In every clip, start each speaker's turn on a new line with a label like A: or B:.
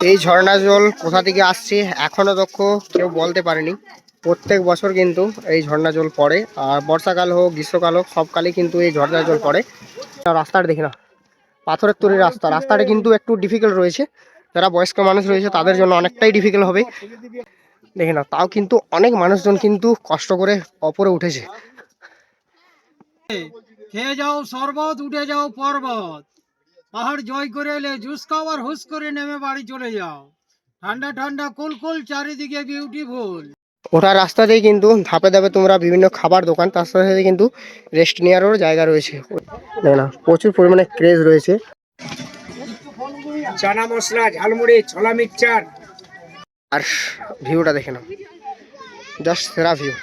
A: এই ঝর্ণা জল কোথা থেকে আসছে এখনো দক্ষ কেউ বলতে পারেনি। প্রত্যেক বছর কিন্তু এই ঝর্ণা জল পড়ে, আর বর্ষাকাল হোক গ্রীষ্মকাল হোক সবকালই কিন্তু এই ঝর্ণা জল পড়ে। রাস্তাটা দেখি না, পাথরের তৈরি রাস্তা, রাস্তাটা কিন্তু একটু ডিফিকাল্ট রয়েছে। যারা বয়স্ক মানুষ রয়েছে তাদের জন্য অনেকটাই ডিফিকাল্ট হবে। দেখি না, তাও কিন্তু অনেক মানুষজন কিন্তু কষ্ট করে ওপরে উঠেছে।
B: খেয়ে যাও শরবত, উঠে যাও পর্বত, পাহাড় জয় করে এলে জুস খাও আর হুস করে নেমে বাড়ি চলে যাও। ঠান্ডা ঠান্ডা কুলকুল, চারিদিকে বিউটিফুল।
A: ওঠার রাস্তাতেই কিন্তু ধাপে ধাপে তোমরা বিভিন্ন খাবার দোকান, তার সাথে সাথে কিন্তু রেস্ট নেওয়ারও জায়গা রয়েছে। দেখি না, প্রচুর পরিমাণে ক্রেজ রয়েছে।
B: চানা মশলা, ঝালমুড়ি, ছোলা মিক্সচার।
A: আর ভিউটা দেখে নাও, জাস্ট সেরা ভিউ,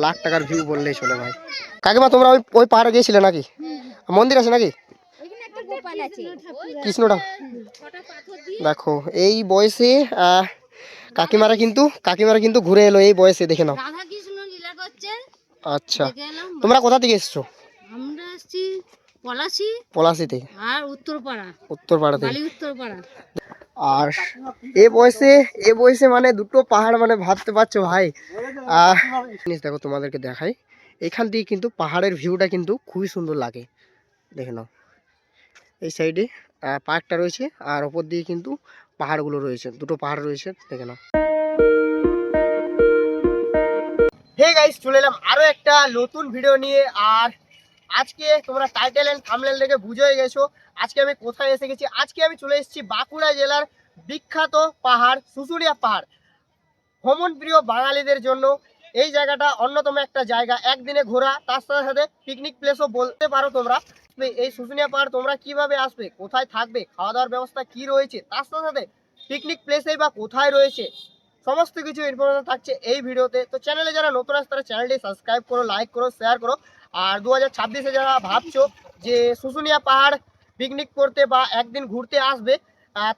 A: লাখ টাকার ভিউ বললেই চলে ভাই। কাকিমা তোমরা ওই ওই পাহাড়ে গিয়েছিলে নাকি? মন্দির আছে নাকি? কৃষ্ণটা দেখো, এই বয়সে কাকিমারা কিন্তু ঘুরে এলো এই বয়সে, দেখে নাও। আচ্ছা, তোমরা কোথা থেকে এসছো?
C: আমরা আসছি পলাশি,
A: পলাশি থেকে
C: আর উত্তরপাড়া,
A: উত্তরপাড়া থেকে।
C: উত্তরপাড়া।
A: আর এ বয়সে মানে দুটো পাহাড়, মানে ভাবতে পারছো ভাই। জিনিস দেখো তোমাদেরকে দেখাই, এখান থেকে কিন্তু পাহাড়ের ভিউটা কিন্তু খুবই সুন্দর লাগে। দেখে নাও, এই সাইডে পার্কটা রয়েছে, আর ওপর দিকে কিন্তু পাহাড়গুলো রয়েছে, দুটো পাহাড় রয়েছে, দেখে নাও। হে গাইস, চলে এলাম আরো একটা নতুন ভিডিও নিয়ে। আর আজকে তোমরা টাইটেল এন্ড থাম্বনেল দেখে বুঝে গেছো আজকে আমি কোথায় এসে গেছি। আজকে আমি চলে এসেছি বাঁকুড়া জেলার বিখ্যাত পাহাড় শুশুনিয়া পাহাড়। ভ্রমণ প্রিয় বাঙালিদের জন্য এই জায়গাটা অন্যতম একটা জায়গা, একদিনে ঘোরা, তার সাথে সাথে পিকনিক প্লেসও বলতে পারো তোমরা। এই শুশুনিয়া পাহাড় তোমরা কিভাবে আসবে, কোথায় থাকবে, খাওয়া দাওয়ার ব্যবস্থা কি রয়েছে, তার সাথে সাথে পিকনিক প্লেসেই বা কোথায় রয়েছে, সমস্ত কিছু ইনফরমেশন থাকছে এই ভিডিওতে। তো চ্যানেলে যারা নতুন আসছে তারা চ্যানেলটি সাবস্ক্রাইব করো, লাইক করো, শেয়ার করো। আর 2026-এ যারা ভাবছো যে শুশুনিয়া পাহাড় পিকনিক করতে বা একদিন ঘুরতে আসবে,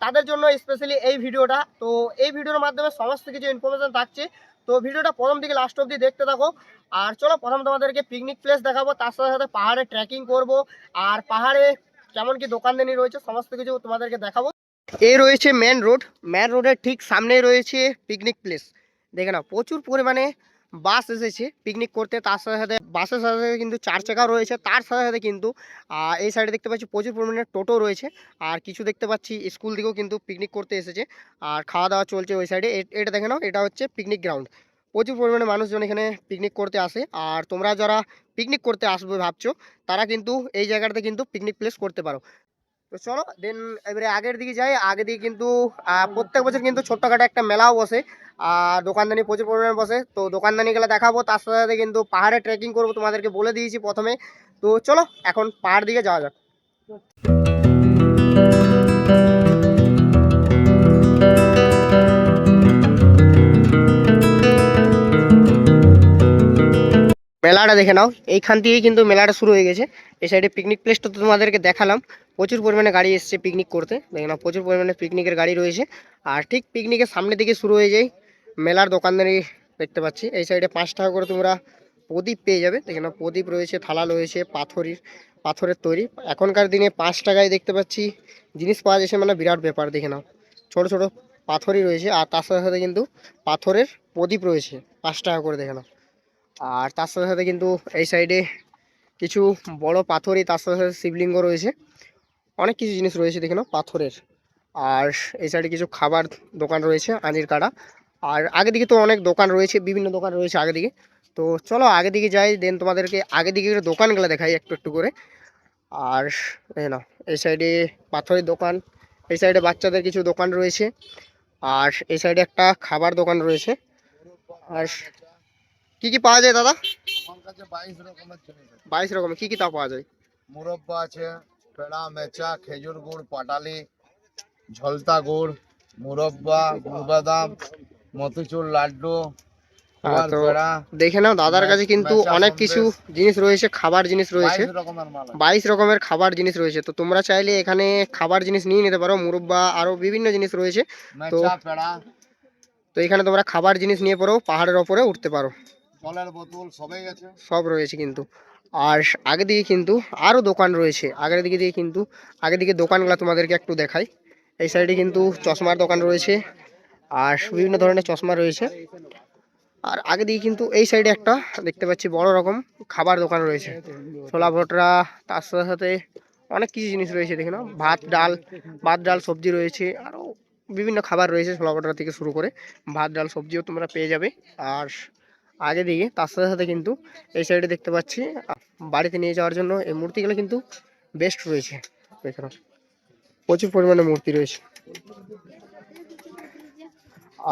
A: তাদের জন্য স্পেশালি এই ভিডিওটা। তো এই ভিডিওর মাধ্যমে সমস্ত কিছু ইনফরমেশন থাকছে। তো ভিডিওটা প্রথম থেকে লাস্ট অবধি দেখতে থাকো। আর চলো, প্রথম তোমাদেরকে পিকনিক প্লেস দেখাবো, তার সাথে সাথে পাহাড়ে ট্রেকিং করব, আর পাহাড়ে কেমন কি দোকানদানি রয়েছে সমস্ত কিছু তোমাদেরকে দেখাবো। এই রয়েছে মেন রোডের ঠিক সামনেই রয়েছে পিকনিক প্লেস। দেখে নাও, প্রচুর পরিমাণে বাস এসেছে পিকনিক করতে, তার সাথে সাথে বাসের সাথে সাথে কিন্তু 4 চাকাও রয়েছে, তার সাথে সাথে কিন্তু এই সাইডে দেখতে পাচ্ছি প্রচুর পরিমাণে টোটো রয়েছে, আর কিছু দেখতে পাচ্ছি স্কুল থেকেও কিন্তু পিকনিক করতে এসেছে, আর খাওয়া দাওয়া চলছে ওই সাইডে। এটা দেখে নাও, এটা হচ্ছে পিকনিক গ্রাউন্ড। প্রচুর পরিমাণে মানুষজন এখানে পিকনিক করতে আসে, আর তোমরা যারা পিকনিক করতে আসবে ভাবছো তারা কিন্তু এই জায়গাটাতে কিন্তু পিকনিক প্লেস করতে পারো। তো চলো দেন এবারে আগের দিকে যাই। আগে দিকে কিন্তু প্রত্যেক বছর কিন্তু ছোট্টখাটো একটা মেলাও বসে, আর দোকানদানি প্রচুর পরিমাণে বসে। তো দোকানদানি গেলে দেখাবো, তার সাথে সাথে কিন্তু পাহাড়ে ট্রেকিং করবো, তোমাদেরকে বলে দিয়েছি প্রথমে। তো চলো এখন পাহাড় দিকে যাওয়া যাক। মেলাটা দেখে নাও, এইখান থেকেই কিন্তু মেলাটা শুরু হয়ে গেছে। এই সাইডে পিকনিক প্লেসটা তো তোমাদেরকে দেখালাম, প্রচুর পরিমাণে গাড়ি এসছে পিকনিক করতে, দেখে নাও প্রচুর পরিমাণে পিকনিকের গাড়ি রয়েছে। আর ঠিক পিকনিকের সামনে দিকে শুরু হয়ে যায় মেলার দোকানদারি, দেখতে পাচ্ছি এই সাইডে 5 টাকা করে তোমরা প্রদীপ পেয়ে যাবে। দেখে নাও, প্রদীপ রয়েছে, থালা রয়েছে পাথরের তৈরি। এখনকার দিনে 5 টাকায় দেখতে পাচ্ছি জিনিস পাওয়া যাচ্ছে, মানে বিরাট ব্যাপার। দেখে নাও, ছোট ছোট পাথরই রয়েছে, আর তার সাথে সাথে কিন্তু পাথরের প্রদীপ রয়েছে 5 টাকা করে, দেখে নাও। আর তার সাথে সাথে কিন্তু এই সাইডে কিছু বড় পাথরই, তার সাথে সাথে শিবলিঙ্গ রয়েছে, অনেক কিছু জিনিস রয়েছে দেখে নাও পাথরের। আর এই সাইডে কিছু খাবার দোকান রয়েছে, আনির কাটা। আর আগে দিকে তো অনেক দোকান রয়েছে, বিভিন্ন দোকান রয়েছে আগে দিকে। তো চলো আগে দিকে যাই, দেন তোমাদেরকে আগে দিকে দোকানগুলো দেখাই একটু একটু করে। আর এই নাও, এই সাইডে পাথরের দোকান, এই সাইডে বাচ্চাদের কিছু দোকান রয়েছে, আর এই সাইডে একটা খাবার দোকান রয়েছে। আর কি কি পাওয়া যায় দাদা?
D: আমার কাছে 22 রকমের জিনিস আছে।
A: 22 রকমের কি কি তা পাওয়া যায়?
D: মুরব্বা আছে, পেড়া, মেচা, খেজুর গুড়, পাটালি, ঝলতা গুড়, মুরব্বা, গুড় বাদাম, মতিচুর লাড্ডু, খোয়ার
A: তো
D: পেড়া।
A: দেখে নাও, দাদার কাছে কিন্তু
D: মেচা
A: অনেক কিছু জিনিস রয়েছে, খাবার জিনিস রয়েছে,
D: 22 রকমের মাল আছে।
A: 22 রকমের খাবার জিনিস রয়েছে। তো তোমরা চাইলে এখানে খাবার জিনিস নিয়ে নিতে পারো, মুরব্বা আরো বিভিন্ন জিনিস রয়েছে। তো
D: মেচা, পেড়া,
A: তো এখানে তোমরা খাবার জিনিস নিয়ে পরেও পাহাড়ের ওপরে উঠতে পারো,
D: জলের বোতল সবই আছে।
A: সব রয়েছে কিন্তু। আর আগে দিকে কিন্তু আরো দোকান রয়েছে, আগের দিকে কিন্তু আগে দিকে দোকানগুলো তোমাদেরকে একটু দেখাই। এই সাইডে কিন্তু চশমার দোকান রয়েছে আর বিভিন্ন ধরনের চশমা রয়েছে। আর আগে দিয়ে কিন্তু এই সাইডে একটা দেখতে পাচ্ছি বড় রকম খাবার দোকান রয়েছে, ছোলা ভটরা, তার সাথে সাথে অনেক কিছু জিনিস রয়েছে দেখে নাও, ভাত ডাল সবজি রয়েছে, আরও বিভিন্ন খাবার রয়েছে, ছোলা ভটরা থেকে শুরু করে ভাত ডাল সবজিও তোমরা পেয়ে যাবে। আর আগে দিকে তার সাথে সাথে কিন্তু এই সাইডে দেখতে পাচ্ছি বাড়িতে নিয়ে যাওয়ার জন্য এই মূর্তিগুলো কিন্তু বেস্ট রয়েছে, এখানে প্রচুর পরিমাণে মূর্তি রয়েছে।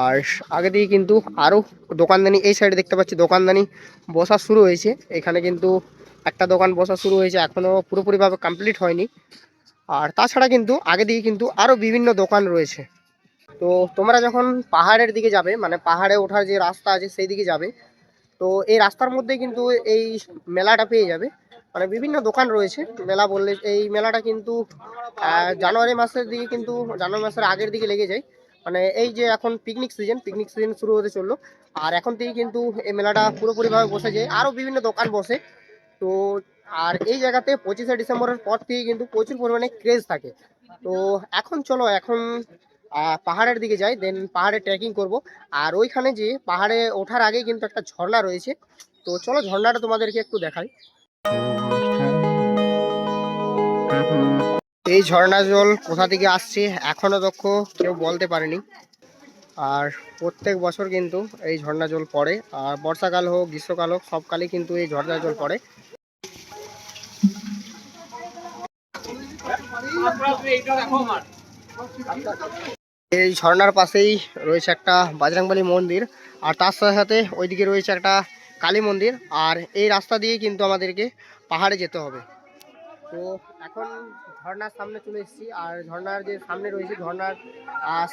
A: আর আগে দিয়ে কিন্তু আরও দোকানদানি এই সাইডে দেখতে পাচ্ছি দোকানদানি বসা শুরু হয়েছে, এখানে কিন্তু একটা দোকান বসা শুরু হয়েছে, এখনও পুরোপুরিভাবে কমপ্লিট হয়নি। আর তাছাড়া কিন্তু আগে দিয়ে কিন্তু আরও বিভিন্ন দোকান রয়েছে। তো তোমরা যখন পাহাড়ের দিকে যাবে, মানে পাহাড়ে ওঠার যে রাস্তা আছে সেই দিকে যাবে, তো এই রাস্তার মধ্যে কিন্তু এই মেলাটা পেয়ে যাবে, মানে বিভিন্ন দোকান রয়েছে। মেলা বললে এই মেলাটা কিন্তু জানুয়ারি মাসের দিকে, কিন্তু জানুয়ারি মাসের আগের দিকে লেগে যায়, মানে এই যে এখন পিকনিক সিজন শুরু হতে চললো, আর এখন থেকে কিন্তু এই মেলাটা পুরোপুরিভাবে বসে যায়, আরও বিভিন্ন দোকান বসে। তো আর এই জায়গাতে 25শে ডিসেম্বরের পর থেকে কিন্তু প্রচুর পরিমাণে ক্রেজ থাকে। তো এখন চলো এখন পাহাড়ের দিকে যাই, দেন পাহাড়ে ট্রেকিং করব। আর ওইখানে যে পাহাড়ে ওঠার আগে কিন্তু একটা ঝর্ণা রয়েছে, তো চলো ঝর্ণাটা তোমাদেরকে একটু দেখাই। এই ঝর্ণা জল কোথা থেকে আসছে এখনো দক্ষ কেউ বলতে পারেনি। আর প্রত্যেক বছর কিন্তু এই ঝর্ণা জল পড়ে, আর বর্ষাকাল হোক গ্রীষ্মকাল হোক সব কালে কিন্তু এই ঝর্ণা জল পড়ে। এই ঝর্ণার পাশেই রয়েছে একটা বজরংবলী মন্দির, আর তার সাথে সাথে ওইদিকে রয়েছে একটা কালী মন্দির। আর এই রাস্তা দিয়ে কিন্তু আমাদেরকে পাহাড়ে যেতে হবে। তো এখন ঝর্ণার সামনে চলে এসেছি, আর ঝর্ণার যে সামনে রয়েছে ঝর্ণার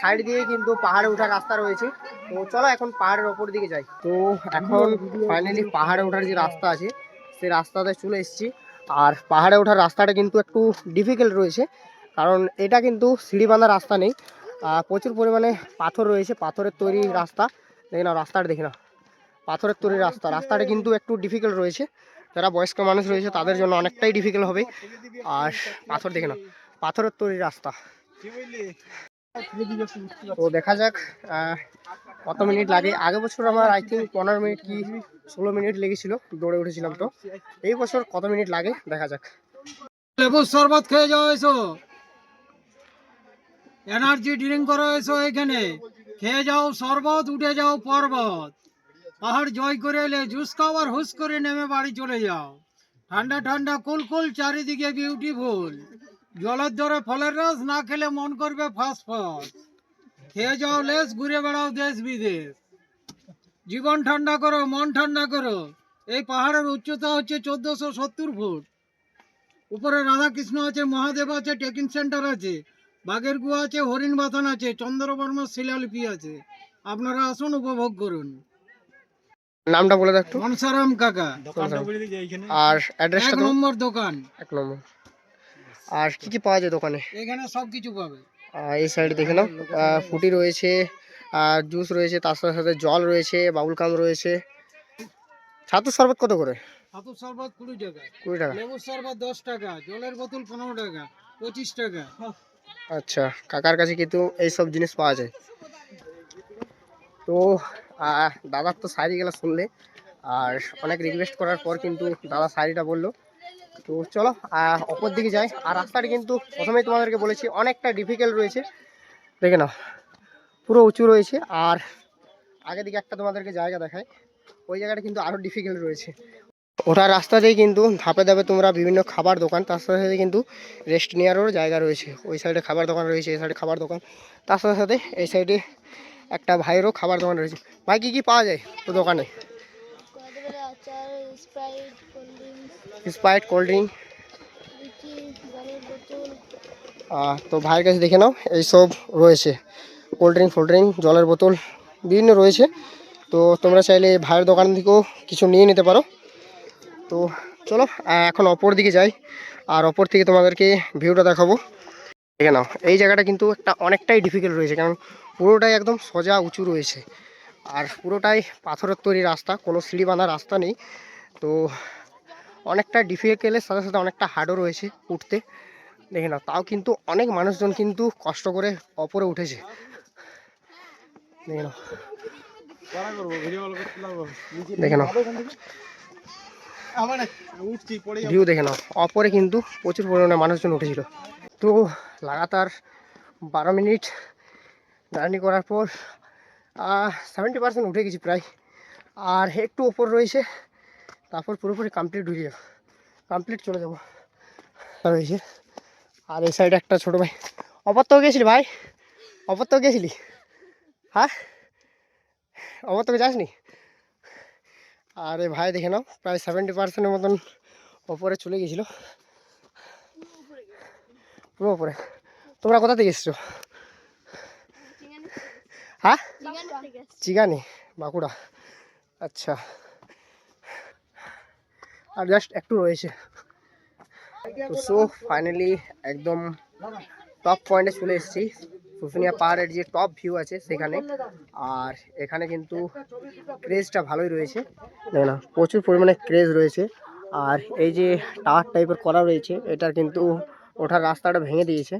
A: সাইড দিয়ে কিন্তু পাহাড়ে ওঠার রাস্তা রয়েছে। তো চলো এখন পাহাড়ের ওপর দিকে যাই। তো এখন ফাইনালি পাহাড়ে ওঠার যে রাস্তা আছে সেই রাস্তাতে চলে এসেছি। আর পাহাড়ে ওঠার রাস্তাটা কিন্তু একটু ডিফিকাল্ট রয়েছে, কারণ এটা কিন্তু সিঁড়ি বাঁধা রাস্তা নেই, প্রচুর পরিমাণে পাথর রয়েছে, পাথরের তৈরি রাস্তা। দেখে নাও রাস্তাটা, দেখে নাও পাথরের তৈরি রাস্তাটা কিন্তু একটু ডিফিকাল্ট রয়েছে, যারা বয়স্ক মানুষ রয়েছে তাদের জন্য অনেকটাই ডিফিকাল্ট হবে। আর পাথর দেখে নাও, পাথরের তৈরি রাস্তা। তো দেখা যাক কত মিনিট লাগে। আগের বছর আমার আই থিঙ্ক 15 মিনিট কি 16 মিনিট লেগেছিল, দৌড়ে উঠেছিলাম। তো এই বছর কত মিনিট লাগে দেখা যাক।
B: লেবুর শরবত খেয়ে যাও, এসো এনার্জি ড্রিঙ্ক করো, এসো এখানে খেয়ে যাও শরবত, উঠে যাও পর্বত। পাহাড় জয় করে এলে জুস খাও আর হুস করে নেমে বাড়ি চলে যাও। ঠান্ডা ঠান্ডা কুলকুল, চারিদিকে বিউটিফুল। জলের দরে ফলের রস, না খেলে মন করবে ফাস্ট ফুড। খেয়ে যাও লেস, ঘুরে বেড়াও দেশ বিদেশ। জীবন ঠান্ডা করো, মন ঠান্ডা করো। এই পাহাড়ের উচ্চতা হচ্ছে 1470 ফুট। উপরে রাধাকৃষ্ণ আছে, মহাদেব আছে, ট্রেকিং সেন্টার আছে, বাঘের গুহা আছে, হরিণ বাথান আছে, চন্দ্রবর্মার শিলালিপি আছে। আপনারা আসুন, উপভোগ করুন।
A: নামটা বলে দাও একটু।
B: মনসারাম কাকা।
A: আর অ্যাড্রেসটা
B: 1 নম্বর দোকান।
A: 1 নম্বর। আর কি কি পাওয়া যায় দোকানে?
B: এখানে সবকিছু পাবে।
A: এই সাইডে দেখে নাও ফুটি রয়েছে, জুস রয়েছে, তার সাথে সাথে জল রয়েছে, বাবুল কাম রয়েছে। ছাতুর শরবত কত করে?
B: ছাতুর শরবত 20 টাকা।
A: 20 টাকা।
B: লেবুর শরবত 10 টাকা। জলের বোতল 15 টাকা, 25 টাকা।
A: আচ্ছা, কাকার কাছে কিন্তু এইসব জিনিস পাওয়া যায়। তো দাদার তো শাড়ি গেলা শুনলে, আর অনেক রিকোয়েস্ট করার পর কিন্তু দাদা শাড়িটা বললো। তো চলো অপর দিকে যাই। আর রাস্তাটা কিন্তু প্রথমেই তোমাদেরকে বলেছি অনেকটা ডিফিকাল্ট রয়েছে, দেখে নাও পুরো উঁচু রয়েছে। আর আগে দিকে একটা তোমাদেরকে জায়গা দেখায়, ওই জায়গাটা কিন্তু আরও ডিফিকাল্ট রয়েছে। ওঠার রাস্তাতেই কিন্তু ধাপে ধাপে তোমরা বিভিন্ন খাবার দোকান, তার সাথে সাথে কিন্তু রেস্ট নেওয়ারও জায়গা রয়েছে। ওই সাইডে খাবার দোকান রয়েছে, এই সাইডে খাবার দোকান, তার সাথে সাথে এই সাইডে একটা ভাইয়েরও খাবার দোকান রয়েছে। ভাই কী কী পাওয়া যায় তো দোকানে? Sprite, cold drink. তো ভাইয়ের কাছে দেখে নাও এইসব রয়েছে, কোল্ড ড্রিঙ্ক, জলের বোতল বিভিন্ন রয়েছে। তো তোমরা চাইলে ভাইয়ের দোকান থেকেও কিছু নিয়ে নিতে পারো। তো চলো এখন অপর দিকে যাই, আর অপর থেকে তোমাদেরকে ভিউটা দেখাবো। দেখে নাও এই জায়গাটা কিন্তু অনেকটাই ডিফিকাল্ট রয়েছে, কারণ পুরোটাই একদম সোজা উঁচু রয়েছে, আর পুরোটাই পাথরের তৈরি রাস্তা, কোনো সিঁড়ি বাঁধা রাস্তা নেই। তো অনেকটা ডিফিকাল্টের সাথে সাথে অনেকটা হার্ডও রয়েছে উঠতে। দেখে নাও, তাও কিন্তু অনেক মানুষজন কিন্তু কষ্ট করে ওপরে উঠেছে। দেখে নাও, দেখে নাও ভিউ, দেখে নাও ওপরে কিন্তু প্রচুর পরিমাণে মানুষজন উঠেছিল। তো লাগাতার 12 মিনিট জার্নি করার পর 70% উঠে গেছি প্রায়, আর একটু ওপর রয়েছে, তারপর পুরোপুরি কমপ্লিট চলে যাবো রয়েছে। আর এই সাইডে একটা ছোটো ভাই, অপর গেছিলি ভাই, অপর গেছিলি? হ্যাঁ, অপর যাসনি? আর এই ভাই দেখে নাও প্রায় 70%-এর মতন ওপরে চলে গেছিলো, পুরো ওপরে। তোমরা কোথা থেকে এসছো? হ্যাঁ, চিগানি, বাঁকুড়া। আচ্ছা, আর জাস্ট একটু রয়েছে। তো সো ফাইনালি একদম টপ পয়েন্টে চলে এসেছি, শুশুনিয়া পাহাড়ের যে টপ ভিউ আছে সেখানে। আর এখানে কিন্তু ক্রেজটা ভালোই রয়েছে, না প্রচুর পরিমাণে ক্রেজ রয়েছে। আর এই যে টাওয়ার টাইপের করা রয়েছে, এটার কিন্তু ওঠার রাস্তাটা ভেঙে দিয়েছে।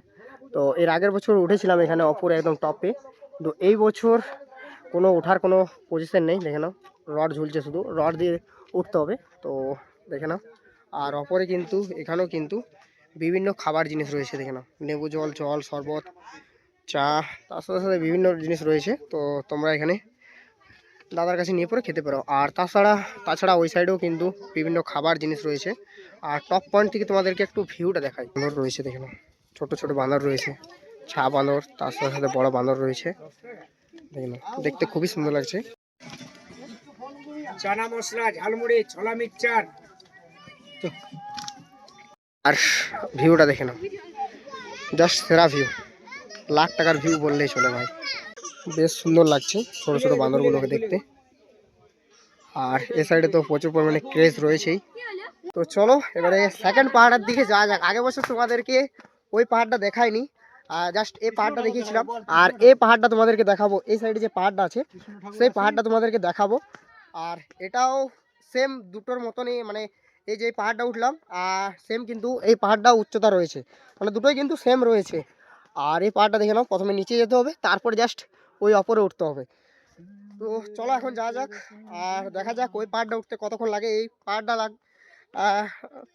A: তো এর আগের বছর উঠেছিলাম এখানে অপরে একদম টপে, তো এই বছর কোনো ওঠার কোনো পজিশন নেই। দেখে নাও রড ঝুলছে, শুধু রড দিয়ে উঠতে হবে। তো দেখে নাও, আর অপরে কিন্তু এখানেও কিন্তু বিভিন্ন খাবার জিনিস রয়েছে। দেখে নাও লেবু জল, শরবত, চা, তার সাথে সাথে বিভিন্ন জিনিস রয়েছে। তো তোমরা এখানে দাদার কাছে নিয়ে পরে খেতে পারো। আর তাছাড়া ওই সাইডেও কিন্তু বিভিন্ন খাবার জিনিস রয়েছে। আর টপ পয়েন্ট থেকে তোমাদেরকে একটু ভিউটা দেখাই। বাঁদর রয়েছে, দেখে নাও ছোট ছোট বাঁদর রয়েছে, ছা বাঁদর, তার সাথে সাথে বড় বাঁদর রয়েছে। দেখে নাও, দেখতে খুবই সুন্দর লাগছে।
B: চানা মশলা, ঝালমুড়ি, ছোলা মিক্সচার।
A: আর ভিউটা দেখে নাও, জাস্ট সেরা ভিউ, লাখ টাকার ভিউ বললেই চলে ভাই। বেশ সুন্দর লাগছে ছোট ছোট বাঁদরগুলোকে দেখতে। আর এ সাইডে তো প্রচুর পরিমাণে ক্রেজ রয়েছেই। তো চলো এবারে সেকেন্ড পাহাড়ের দিকে যাওয়া যাক। আগের বছর তোমাদেরকে ওই পাহাড়টা দেখাইনি, জাস্ট এই পাহাড়টা দেখিয়েছিলাম। আর এই পাহাড়টা তোমাদেরকে দেখাবো, এই সাইডে যে পাহাড়টা আছে সেই পাহাড়টা তোমাদেরকে দেখাবো। আর এটাও সেম দুটোর মতনই, মানে এই যে পাহাড়টা উঠলাম আর সেম কিন্তু এই পাহাড়টাও উচ্চতা রয়েছে, মানে দুটোই কিন্তু সেম রয়েছে। আর এই পাহাড়টা দেখে নাও, প্রথমে নিচে যেতে হবে, তারপরে জাস্ট ওই ওপরে উঠতে হবে। তো চলো এখন যাওয়া যাক, আর দেখা যাক ওই পাহাড়টা উঠতে কতক্ষণ লাগে। এই পাহাড়টা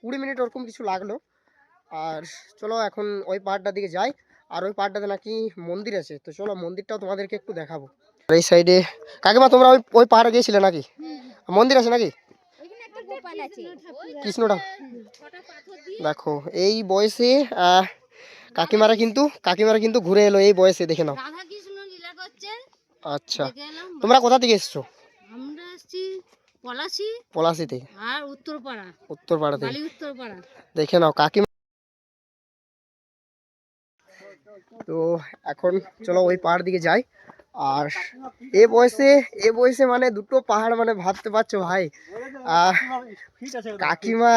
A: 20 মিনিট ওরকম কিছু লাগলো। আর চলো এখন ওই পাহাড়টার দিকে যাই। আর ওই পাহাড়টাতে নাকি মন্দির আছে, তো চলো মন্দিরটাও তোমাদেরকে একটু দেখাবো। আর এই সাইডে কাকিমা তোমরা ওই পাহাড়ে গিয়েছিলে নাকি? মন্দির আছে নাকি? কৃষ্ণটা দেখো, এই বয়সে কাকিমারা কিন্তু ঘুরে এলো এই বয়সে, দেখে নাও। আচ্ছা, তোমরা কোথা থেকে এসছো?
C: আমরা এসেছি
A: পলাশি থেকে।
C: আর উত্তরপাড়া
A: থেকে।
C: উত্তরপাড়া।
A: দেখে নাও কাকিমা। তো এখন চলো ওই পাহাড় দিকে যাই। আর এ বয়সে মানে দুটো পাহাড়, মানে ভাবতে পারছো ভাই, কাকিমা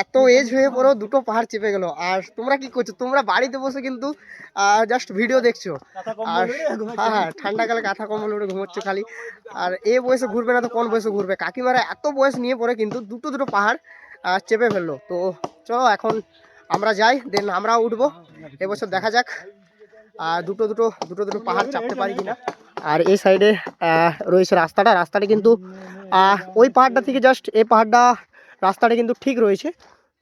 A: এত এজ হয়ে পরেও দুটো পাহাড় চেপে গেল। আর তোমরা কি করছো? তোমরা বাড়িতে বসে কিন্তু জাস্ট ভিডিও দেখছো, আর হ্যাঁ ঠান্ডাকালে কাঁথা কম্বল উঠে ঘুমোচ্ছো খালি। আর এ বয়সে ঘুরবে না তো কোন বয়সে ঘুরবে? কাকিমারা এত বয়স নিয়ে পরে কিন্তু দুটো পাহাড় চেপে ফেললো। তো চলো এখন আমরা যাই, দেন আমরাও উঠবো। এবছর দেখা যাক দুটো পাহাড় চাপতে পারি কিনা। আর এই সাইডে রয়েছে রাস্তাটা কিন্তু ওই পাহাড়টা থেকে জাস্ট এই পাহাড়টা রাস্তাটা কিন্তু ঠিক রয়েছে।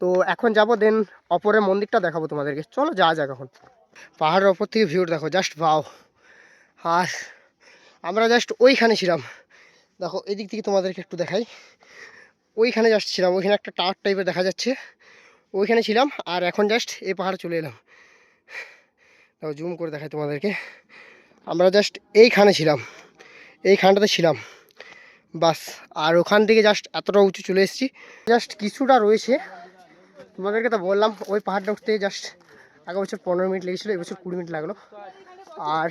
A: তো এখন যাব, দেন অপরের মন্দিরটা দেখাবো তোমাদেরকে। চলো যাওয়া যাক এখন। পাহাড়ের ওপর থেকে ভিউ দেখো, জাস্ট ভাও। আর আমরা জাস্ট ওইখানে ছিলাম, দেখো এদিক থেকে তোমাদেরকে একটু দেখাই। ওইখানে জাস্ট ছিলাম, ওইখানে একটা টাওয়ার টাইপের দেখা যাচ্ছে, ওইখানে ছিলাম। আর এখন জাস্ট এই পাহাড়ে চলে এলাম। দেখো জুম করে দেখাই তোমাদেরকে, আমরা জাস্ট এইখানটাতে ছিলাম বাস। আর ওখান থেকে জাস্ট এতটা উঁচু চলে এসেছি, জাস্ট কিছুটা রয়েছে। তোমাদেরকে তো বললাম ওই পাহাড়টা উঠতে জাস্ট আগের বছর 15 মিনিট লেগেছিলো, এবছর 20 মিনিট লাগলো। আর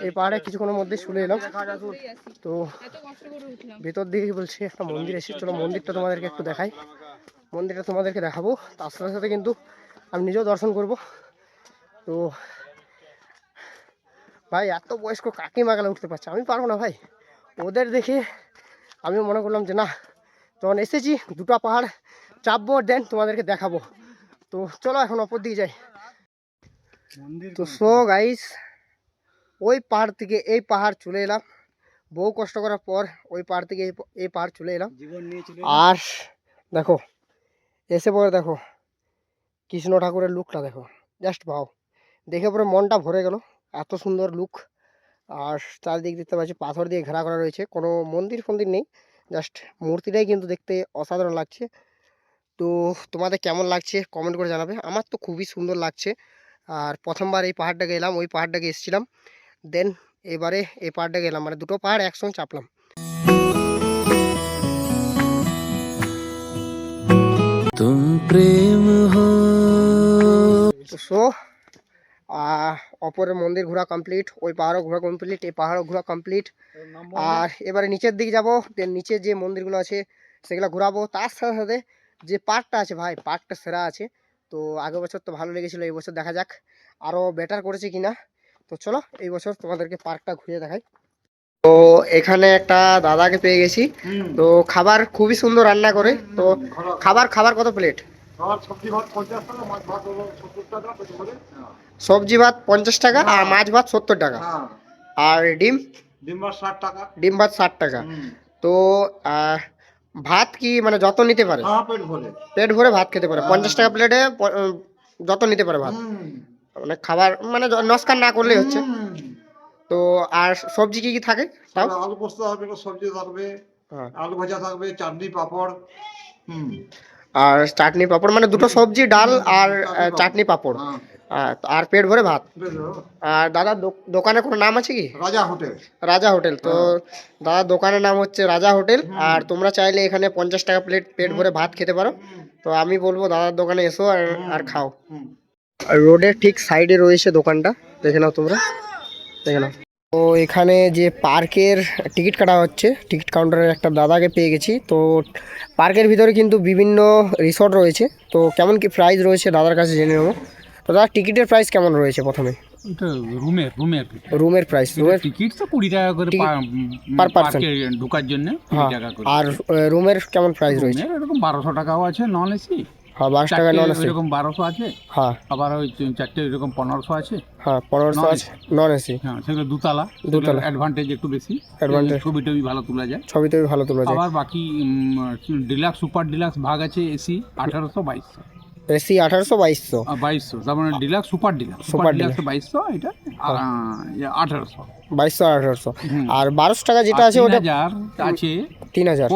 A: এই পাহাড়ে কিছুক্ষণের মধ্যে চলে এলাম। তো ভেতর দিকে বলছে একটা মন্দির এসে, চলো মন্দিরটা তোমাদেরকে একটু দেখাই। মন্দিরটা তোমাদেরকে দেখাবো, তার সাথে সাথে কিন্তু আমি নিজেও দর্শন করব। তো ভাই এত বয়স্ক কাকিমা গেলে উঠতে পারছে, আমি পারবো না ভাই। ওদের দেখে আমি মনে করলাম যে না, যখন এসেছি দুটো পাহাড় চাপবো, দেন তোমাদেরকে দেখাবো। তো চলো এখন ওপর দিকে যাই। তো সো গাইস, ওই পাহাড় থেকে এই পাহাড় চলে এলাম, বহু কষ্ট করার পর ওই পাহাড় থেকে এই পাহাড় চলে এলাম। আর দেখো এসে পরে দেখো কৃষ্ণ ঠাকুরের লুকটা দেখো, জাস্ট ভাও, দেখে পরে মনটা ভরে গেল, এত সুন্দর লুক। আর চারদিক দেখতে পাচ্ছি পাথর দিয়ে ঘেরা করা রয়েছে, কোনো মন্দির ফন্দির নেই, জাস্ট মূর্তিটাই কিন্তু দেখতে অসাধারণ লাগছে। তো তোমাদের কেমন লাগছে কমেন্ট করে জানাবে, আমার তো খুবই সুন্দর লাগছে। আর প্রথমবার এই পাহাড়টাকে এলাম, ওই পাহাড়টাকে এসেছিলাম, দেন এবারে এই পাহাড়টাকে এলাম, মানে দুটো পাহাড় একসঙ্গে চাপলাম।
B: तुम प्रेम हो।
A: তো সো অপরের মন্দির ঘোরা কমপ্লিট, ওই পাহাড়ও ঘোরা কমপ্লিট, এই পাহাড়ও ঘোরা কমপ্লিট। আর এবারে নিচের দিকে যাবো, দেন নিচে যে মন্দিরগুলো আছে সেগুলো ঘোরাবো। তার সাথে সাথে যে পার্কটা আছে ভাই, পার্কটা সেরা আছে। তো আগের বছর তো ভালো লেগেছিলো, এই বছর দেখা যাক আরও বেটার করেছে কিনা। তো চলো এই বছর তোমাদেরকে পার্কটা ঘুরিয়ে দেখাই। তো এখানে একটা দাদাকে পেয়ে গেছি, তো খাবার খুবই সুন্দর রান্না করে। তো খাবার খাবার কত প্লেট? সবজি ভাত 50 টাকা আর মাছ ভাত 70 টাকা, আর ডিম ডিম ভাত 60 টাকা। তো ভাত কি মানে যত নিতে পারে? পেট ভরে ভাত খেতে পারে 50 টাকা প্লেটে, যত নিতে পারে ভাত, মানে খাবার মানে নস্কার না করলেই হচ্ছে। তো আর সবজি কি কি থাকে?
E: আলু পোস্ত থাকবে, সবজি থাকবে,
A: হ্যাঁ।
E: আলু ভাজা থাকবে, চাটনি পাঁপড়।
A: আর চাটনি পাঁপড়, মানে দুটো সবজি ডাল আর চাটনি পাঁপড়, আর পেট ভরে ভাত। আর দাদা দোকানে কোনো নাম আছে কি?
E: রাজা হোটেল।
A: রাজা হোটেল। তো দাদা দোকানের নাম হচ্ছে রাজা হোটেল। আর তোমরা চাইলে এখানে 50 টাকা প্লেট পেট ভরে ভাত খেতে পারো। তো আমি বলবো দাদার দোকানে এসো আর খাও। আর রোডের ঠিক সাইডে রয়েছে দোকানটা, দেখে নাও তোমরা, দেখে নাও। তো এখানে যে পার্কের টিকিট কাটা হচ্ছে, টিকিট কাউন্টারের একটা দাদাকে পেয়ে গেছি। তো পার্কের ভিতরে কিন্তু বিভিন্ন রিসর্ট রয়েছে, তো কেমন কি প্রাইস রয়েছে দাদার কাছে জেনে নেবো। তো দাদা টিকিটের প্রাইস কেমন রয়েছে প্রথমে? রুমের প্রাইস, রুমের
F: টিকিট তো 20 টাকা করে
A: পার পার্সন
F: ঢোকার জন্য।
A: আর রুমের কেমন প্রাইস রয়েছে?
F: এরকম 1200 টাকাও আছে নন এসি।
A: হ্যাঁ 12 টাকা নন এসি,
F: এরকম 1200 আছে।
A: হ্যাঁ
F: আবার ওই চারটে এরকম 1500 আছে।
A: হ্যাঁ 1500 আছে নন এসি।
F: হ্যাঁ সেগুলো দুতলা, অ্যাডভান্টেজ একটু বেশি, ছবি টবি ভালো তোলা যায়,
A: ছবি টবি ভালো তোলা যায়।
F: আবার বাকি ডিলাক্স সুপার ডিলাক্স ভাগ আছে এসি 1800 2200।
A: এসি 1800 2200,
F: 2200 তার মানে ডিলাক্স সুপার ডিলাক্স 2200, এটা 1800
A: 2200 আর 1800। আর 1200 টাকা যেটা আছে ওটা
F: আছে
A: 3000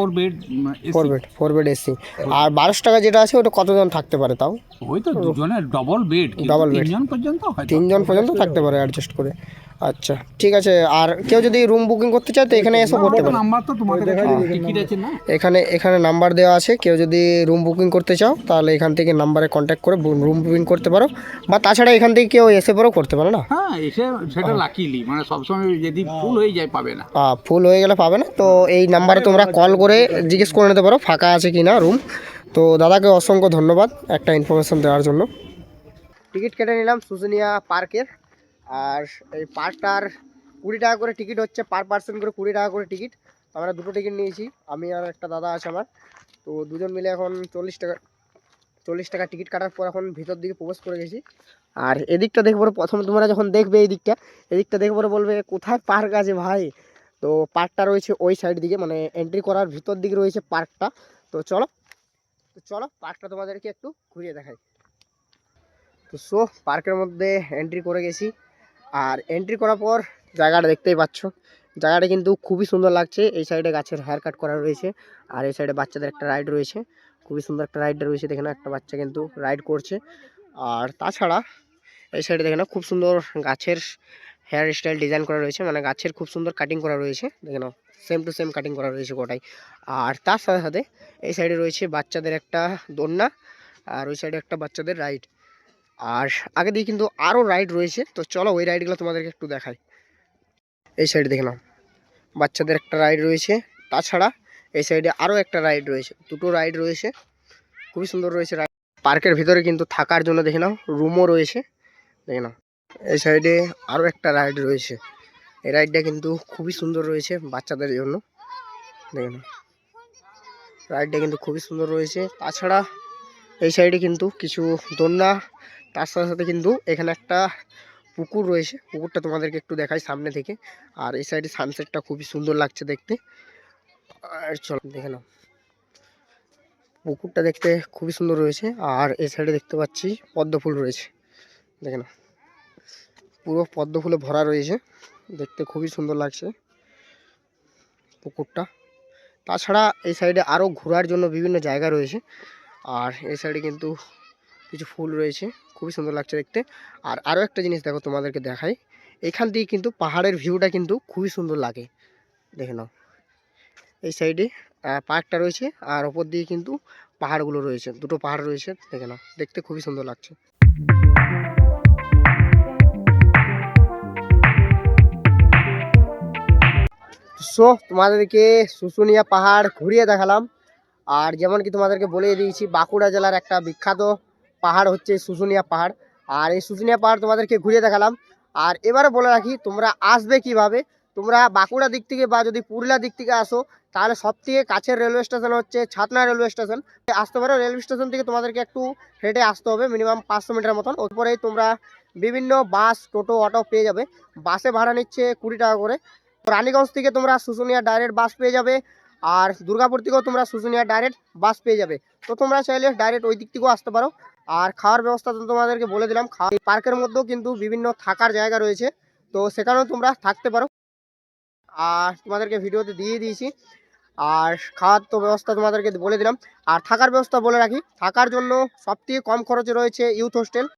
F: ফোর বেড
A: এসি। আর 1200 টাকা যেটা আছে ওটা কতজন থাকতে পারে? তাও
F: ওই তো দুজনের ডবল বেড, তিনজন পর্যন্ত হয়,
A: 3 জন পর্যন্ত থাকতে পারে অ্যাডজাস্ট করে। আচ্ছা ঠিক আছে। আর কেউ যদি রুম বুকিং করতে চায় তো এখানে এসে করতে পারে।
F: নাম্বার তো তোমাদের টিকিট আছে না,
A: এখানে নাম্বার দেওয়া আছে, কেউ যদি রুম বুকিং করতে চাও তাহলে এখান থেকে নাম্বারে কন্ট্যাক্ট করে রুম বুকিং করতে পারো, বা তাছাড়া এখান থেকে কেউ এসে পরেও করতে পারো না।
F: হ্যাঁ এসে সেটা লাকিলি, মানে সবসময় যদি ফুল হয়ে যায় পাবে না,
A: ফুল হয়ে গেলে পাবে না। তো এই নাম্বারে তোমরা কল করে জিজ্ঞেস করে নিতে পারো ফাঁকা আছে কি না রুম। তো দাদাকে অসংখ্য ধন্যবাদ একটা ইনফরমেশন দেওয়ার জন্য। টিকিট কেটে নিলাম শুশুনিয়া পার্কের। আর এই পার্কটার 20 টাকা করে টিকিট হচ্ছে, পার পার্সন করে 20 টাকা করে টিকিট। আমরা দুটো টিকিট নিয়েছি, আমি আর একটা দাদা আছে আমার। তো দুজন মিলে এখন 40 টাকা টিকিট কাটার পর এখন ভিতর দিকে প্রবেশ করে গেছি। আর এদিকটা দেখবো, প্রথমে তোমরা যখন দেখবে এদিকটা দেখবো বলবে কোথায় পার্ক আছে ভাই। তো পার্কটা রয়েছে ওই সাইড দিকে, মানে এন্ট্রি করার ভিতর দিকে রয়েছে পার্কটা। তো চলো পার্কটা তোমাদেরকে একটু ঘুরিয়ে দেখাই। তো সো পার্কের মধ্যে এন্ট্রি করে গেছি। আর এন্ট্রি করার পর জায়গাটা দেখতেই পাচ্ছ, জায়গাটা কিন্তু খুবই সুন্দর লাগছে। এই সাইডে গাছের হেয়ার কাট করা রয়েছে, আর এই সাইডে বাচ্চাদের একটা রাইড রয়েছে, খুবই সুন্দর একটা রাইড রয়েছে। দেখে না একটা বাচ্চা কিন্তু রাইড করছে। আর তাছাড়া এই সাইডে দেখে না খুব সুন্দর গাছের হেয়ার স্টাইল ডিজাইন করা রয়েছে, মানে গাছের খুব সুন্দর কাটিং করা রয়েছে। দেখে নাও সেম টু সেম কাটিং করা রয়েছে গোটাই। আর তার সাথে সাথে এই সাইডে রয়েছে বাচ্চাদের একটা দোলনা, আর ওই সাইডে একটা বাচ্চাদের রাইড। আর আগে দিয়ে কিন্তু আরও রাইড রয়েছে। তো চলো ওই রাইডগুলো তোমাদেরকে একটু দেখাই। এই সাইডে দেখে নাও বাচ্চাদের একটা রাইড রয়েছে, তাছাড়া এই সাইডে আরও একটা রাইড রয়েছে, দুটো রাইড রয়েছে, খুবই সুন্দর রয়েছে রাইড। পার্কের ভিতরে কিন্তু থাকার জন্য দেখে নাও রুমও রয়েছে, দেখে নাও। এই সাইডে আরও একটা রাইড রয়েছে, এই রাইডটা কিন্তু খুবই সুন্দর রয়েছে বাচ্চাদের জন্য, দেখে নাও রাইডটা কিন্তু খুবই সুন্দর রয়েছে। তাছাড়া এই সাইডে কিন্তু কিছু দোলনা, তার সাথে সাথে কিন্তু এখানে একটা পুকুর রয়েছে। পুকুরটা তোমাদেরকে একটু দেখাই সামনে থেকে। আর এই সাইডে সানসেটটা খুবই সুন্দর লাগছে দেখতে। আর চলো দেখে নাও, পুকুরটা দেখতে খুবই সুন্দর রয়েছে। আর এই সাইডে দেখতে পাচ্ছি পদ্ম ফুল রয়েছে, দেখে নাও পুরো পদ্ম ফুলে ভরা রয়েছে, দেখতে খুবই সুন্দর লাগছে পুকুরটা। তাছাড়া এই সাইডে আরও ঘোরার জন্য বিভিন্ন জায়গা রয়েছে। আর এই সাইডে কিন্তু কিছু ফুল রয়েছে, খুবই সুন্দর লাগছে দেখতে। আর আরও একটা জিনিস দেখো, তোমাদেরকে দেখাই, এখান দিয়ে কিন্তু পাহাড়ের ভিউটা কিন্তু খুবই সুন্দর লাগে, দেখে নাও। এই সাইডে পার্কটা রয়েছে, আর ওপর দিয়ে কিন্তু পাহাড়গুলো রয়েছে, দুটো পাহাড় রয়েছে, দেখে নাও দেখতে খুবই সুন্দর লাগছে। সো তোমাদেরকে শুশুনিয়া পাহাড় ঘুরিয়ে দেখালাম। আর যেমন কি তোমাদেরকে বলে দিয়েছি, বাঁকুড়া জেলার একটা বিখ্যাত পাহাড় হচ্ছে শুশুনিয়া পাহাড়। আর এই শুশুনিয়া পাহাড় তোমাদেরকে ঘুরিয়ে দেখালাম। আর এবারে বলে রাখি, তোমরা আসবে কিভাবে। তোমরা বাঁকুড়া দিক থেকে বা যদি পুরুলিয়া দিক থেকে আসো, তাহলে সব থেকে কাছের রেলওয়ে স্টেশন হচ্ছে ছাতনা রেলওয়ে স্টেশন। আসতে পারো, রেলওয়ে স্টেশন থেকে তোমাদেরকে একটু হেঁটে আসতে হবে, মিনিমাম 500 মিটার মতন। ওপরেই তোমরা বিভিন্ন বাস, টোটো, অটো পেয়ে যাবে। বাসে ভাড়া নিচ্ছে 20 টাকা করে। রানীগঞ্জ থেকে তোমরা শুশুনিয়া ডাইরেক্ট বাস পেয়ে যাবে। আর দুর্গাপুর থেকেও তোমরা শুশুনিয়া ডাইরেক্ট বাস পেয়ে যাবে। তো তোমরা চাইলে ডাইরেক্ট ওই দিক থেকেও আসতে পারো। আর খাওয়ার ব্যবস্থা তো তোমাদেরকে বলে দিলাম। এই পার্কের মধ্যেও কিন্তু বিভিন্ন থাকার জায়গা রয়েছে, তো সেখানেও তোমরা থাকতে পারো। আর তোমাদেরকে ভিডিওতে দিয়ে দিয়েছি। আর খাওয়ার তো ব্যবস্থা তোমাদেরকে বলে দিলাম। আর থাকার ব্যবস্থা বলে রাখি, থাকার জন্য সবথেকে কম খরচে রয়েছে ইউথ হোস্টেল।